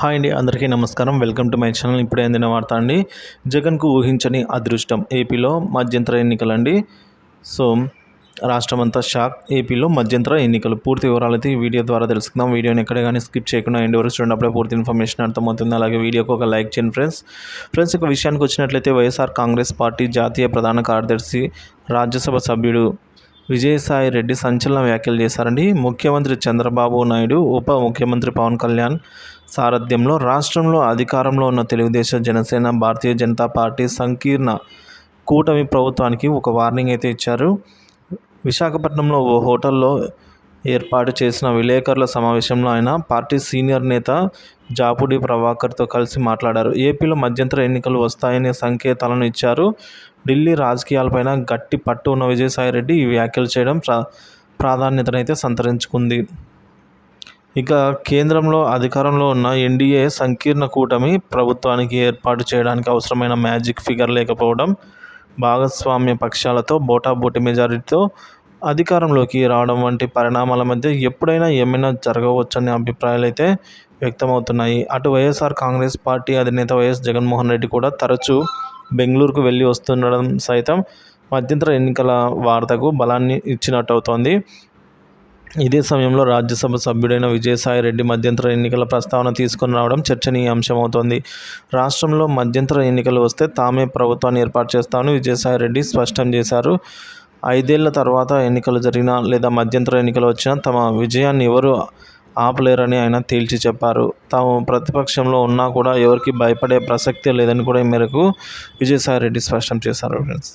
Hi అండి, అందరికీ నమస్కారం. Welcome to my channel. ఇప్పుడే అందిన వార్త అండి. జగన్కు ఊహించని అదృష్టం. ఏపీలో మధ్యంతర ఎన్నికలండి. సో రాష్ట్రమంతా షాక్. ఏపీలో మధ్యంతర ఎన్నికలు. పూర్తి వివరాలు అయితే ఈ వీడియో ద్వారా తెలుసుకుందాం. వీడియోని ఎక్కడ కానీ స్కిప్ చేయకుండా ఎండ్ వరకు చూడండి. అప్పుడే పూర్తి ఇన్ఫర్మేషన్ అర్థమవుతుంది. అలాగే వీడియోకి ఒక లైక్ చేయండి ఫ్రెండ్స్ ఇక విషయానికి వచ్చినట్లయితే వైఎస్ఆర్ కాంగ్రెస్ పార్టీ జాతీయ ప్రధాన కార్యదర్శి, రాజ్యసభ సభ్యుడు విజయసాయి రెడ్డి సంచలన వ్యాఖ్యలు చేశారండి. ముఖ్యమంత్రి చంద్రబాబు నాయుడు, ఉప ముఖ్యమంత్రి పవన్ కళ్యాణ్ సారథ్యంలో రాష్ట్రంలో అధికారంలో ఉన్న తెలుగుదేశం, జనసేన, భారతీయ జనతా పార్టీ సంకీర్ణ కూటమి ప్రభుత్వానికి ఒక వార్నింగ్ అయితే ఇచ్చారు. విశాఖపట్నంలో ఓ హోటల్లో ఏర్పాటు చేసిన విలేకరుల సమావేశంలో ఆయన పార్టీ సీనియర్ నేత జాపుడి ప్రభాకర్తో కలిసి మాట్లాడారు. ఏపీలో మధ్యంతర ఎన్నికలు వస్తాయనే సంకేతాలను ఇచ్చారు. ఢిల్లీ రాజకీయాలపైన గట్టి పట్టు ఉన్న విజయసాయిరెడ్డి ఈ వ్యాఖ్యలు చేయడం ప్రాధాన్యతనైతే సంతరించుకుంది. ఇక కేంద్రంలో అధికారంలో ఉన్న ఎన్డీఏ సంకీర్ణ కూటమి ప్రభుత్వానికి ఏర్పాటు చేయడానికి అవసరమైన మ్యాజిక్ ఫిగర్ లేకపోవడం, భాగస్వామ్య పక్షాలతో బోటాబోటీ మెజారిటీతో అధికారంలోకి రావడం వంటి పరిణామాల మధ్య ఎప్పుడైనా ఏమైనా జరగవచ్చనే అభిప్రాయాలు అయితే వ్యక్తమవుతున్నాయి. అటు వైఎస్ఆర్ కాంగ్రెస్ పార్టీ అధినేత వైఎస్ జగన్మోహన్ రెడ్డి కూడా తరచూ బెంగళూరుకు వెళ్ళి వస్తుండడం సైతం మధ్యంతర ఎన్నికల వార్తకు బలాన్ని ఇచ్చినట్టు అవుతోంది. ఇదే సమయంలో రాజ్యసభ సభ్యుడైన విజయసాయి రెడ్డి మధ్యంతర ఎన్నికల ప్రస్తావన తీసుకుని రావడం చర్చనీయాంశమవుతోంది. రాష్ట్రంలో మధ్యంతర ఎన్నికలు వస్తే తామే ప్రభుత్వాన్ని ఏర్పాటు చేస్తామని విజయసాయి రెడ్డి స్పష్టం చేశారు. 5 ఏళ్ల తర్వాత ఎన్నికలు జరిగినా లేదా మధ్యంతర ఎన్నికలు వచ్చినా తమ విజయాన్ని ఎవరు ఆపలేరని ఆయన తేల్చి చెప్పారు. తాము ప్రతిపక్షంలో ఉన్నా కూడా ఎవరికి భయపడే ప్రసక్తే లేదని కూడా ఈ మేరకు విజయసాయి రెడ్డి స్పష్టం చేశారు ఫ్రెండ్స్.